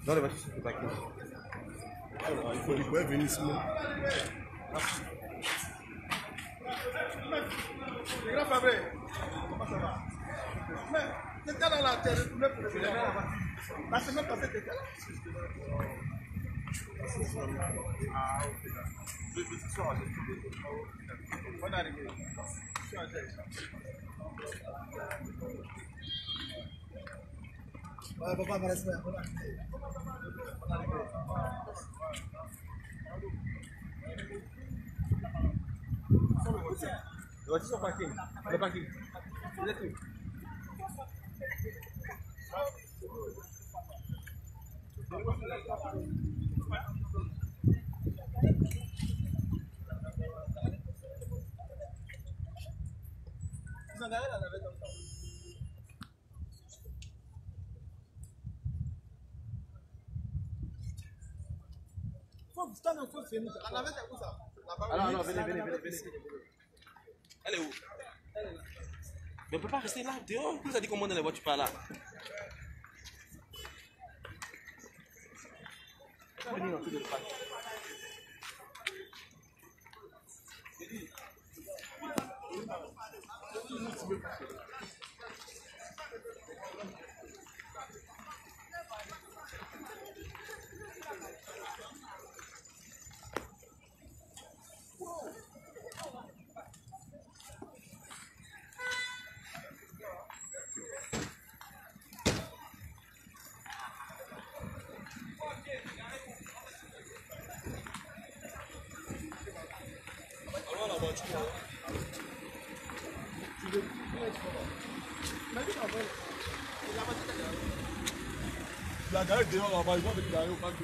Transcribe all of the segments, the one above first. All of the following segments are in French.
Non, les voitures sont pas claires. Il faut les venir ici. Le grand Fabré, comment ça va? Mais t'étais dans la terre, tu voulais pour le faire. La semaine passée, t'étais là. Ah, ok. Je suis sûr, on est arrivé. Je suis en tête. Ouais, papa, va rester. On est arrivé. Les voitures sont parquées. Le parking. Vous êtes où? Vous en avez la navette dans le temps. La navette est où ça? Alors, non, venez. Elle est où? Mais on peut pas rester là, dehors. Vous avez dit comment dans les voitures par là? Venez dans tout le parc. La galette dehors là-bas, ils vont venir derrière au parc.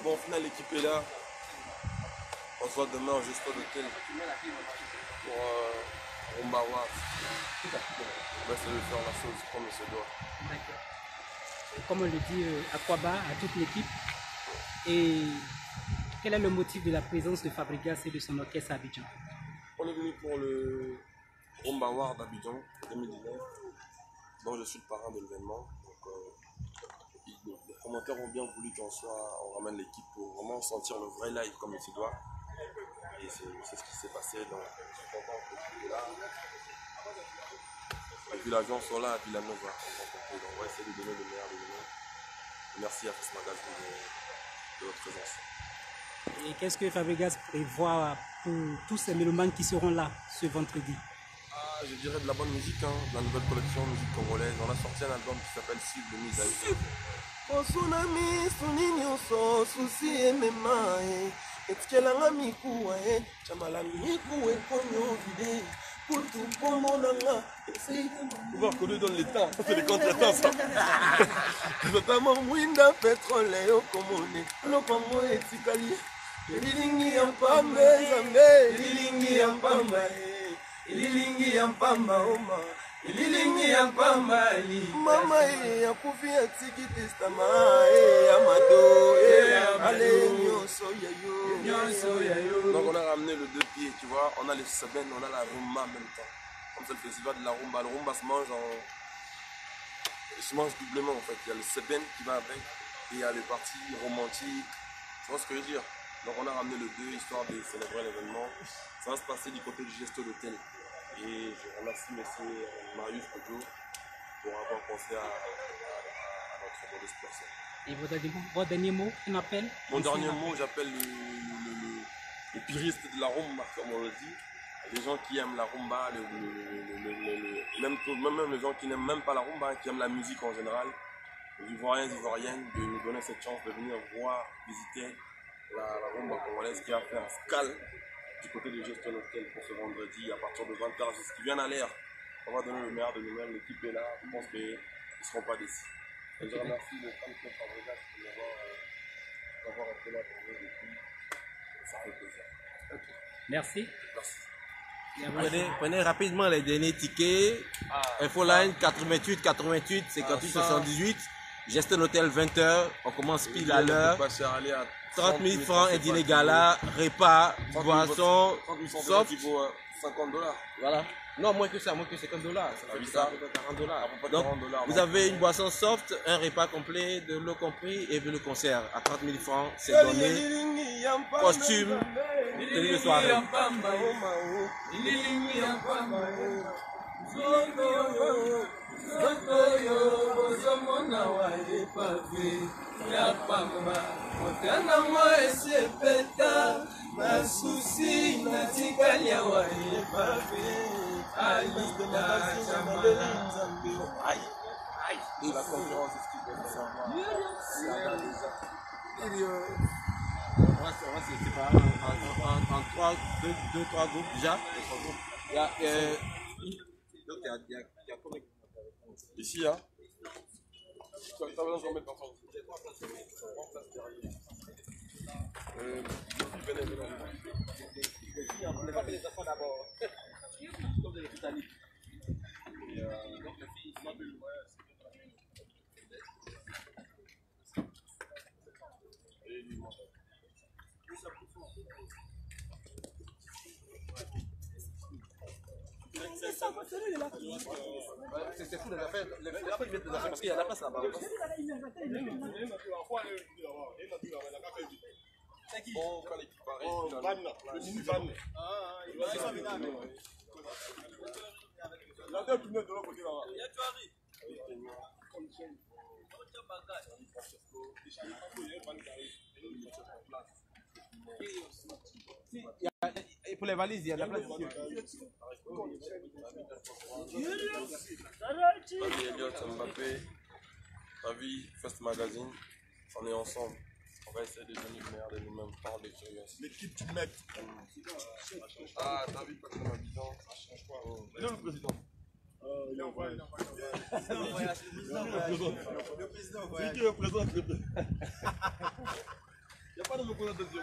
Bon, au final, l'équipe est là. On se voit demain au gestion d'hôtel pour Rumba Award. On va essayer de faire la chose comme il se doit. Comme on le dit, Aquaba, à toute l'équipe. Et quel est le motif de la présence de Fabregas et de son orchestre à Abidjan? On est venu pour le Rumba Award d'Abidjan 2019. Donc je suis le parrain de l'événement. Les promoteurs ont bien voulu on ramène l'équipe pour vraiment sentir le vrai live comme il se doit. Et c'est ce qui s'est passé. Donc je suis content que l'équipe est là. Et puis les gens sont là à Villanova. Donc on va essayer de donner le meilleur de nous. Merci à Fest Magazine de votre présence. Et qu'est-ce que Fabregas prévoit pour tous ces mélomanes qui seront là ce vendredi? Je dirais de la bonne musique, hein, de la nouvelle collection de musique congolaise. On a sorti un album qui s'appelle Cible de mise à jour. Osunami sunini oso susi emema etikelanga mikuwa chamala mikuwa konyo vide kutu pomonanga On va qu'on lui donne les temps, ça c'est les contretemps ça. notamment mwinda pétrole okomone lopango etikali elilingi ya mpamba zambe elilingi ya mpamba elilingi ya mpamba oma ililingi ya mpamba mama akufi atiki testama amado ale nyonso yayo. Donc on a ramené le deux pieds, tu vois, on a les semaines, on a la rumba en même temps. Comme c'est le festival de la rumba. Le rumba se mange doublement en fait. Il y a le seben qui va avec et il y a les parties romantiques. Tu vois ce que je veux dire? Donc on a ramené le deux histoire de célébrer l'événement. Ça va se passer du côté du gestion d'hôtel. Et je remercie M. Marius Kojo pour avoir pensé à notre modeste personne. Et votre dernier mot, un appel? Mon dernier mot, j'appelle les puristes de la rumba, comme on le dit. Les gens qui aiment la rumba, même les gens qui n'aiment même pas la rumba, qui aiment la musique en général, les Ivoiriens et Ivoiriennes, de nous donner cette chance de venir voir, visiter la rumba congolaise qui a fait un scal du côté de Gestion Hôtel pour ce vendredi à partir de 20h. C'est ce qui vient à l'air. On va donner le meilleur de nous-mêmes. L'équipe est là. Je pense qu'ils ne seront pas déçus. Et je remercie le fan club Fabregas pour avoir été là pour nous depuis. Ça fait plaisir. Okay. Merci. Merci. Prenez rapidement les derniers tickets. Infoline 88 88 58 78. Gestion Hôtel 20h. On commence pile à l'heure. 30 000 francs, un dîner gala, repas, boisson, soft. Qui vaut $50. Voilà. Non, moins que ça, $50. Ça fait ça. à peu près $40. Donc, vous avez une boisson soft, un repas complet, de l'eau compris, et puis le concert à 30 000 francs. C'est donné. Costume, tenue de soirée. Motana moi ese peta masusi natikali ya wae pape alista chamala Et la concurrence, c'est ce qui peut savoir. On va se séparer en 3 groupes déjà. Il y a combien? Ici, hein? Tu as besoin de mettre ensemble. On va faire les enfants d'abord. Comme de l'Italie. Donc les filles, ils sont plus loin. C'est fou les affaires. Les affaires viennent des affaires parce qu'il y a la place là-bas. Bon, quand l'équipe paraît, Et pour les valises, il y a de la place ici. David Elliott, Mbappé, David, Fest Magazine, on est ensemble. On va essayer de donner le meilleur de nous-mêmes par l'expérience. L'équipe du mec. Ah, David, pas comme Abidjan. Il est le président. Il est envoyé. Le président. C'est qui représente le président? Il n'y a pas de représentation.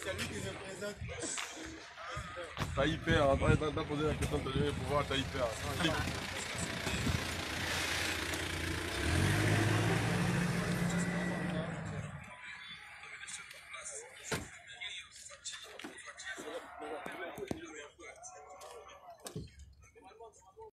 C'est lui qui représente. T'as hyper, t'as posé la question de donner le pouvoir, t'as hyper.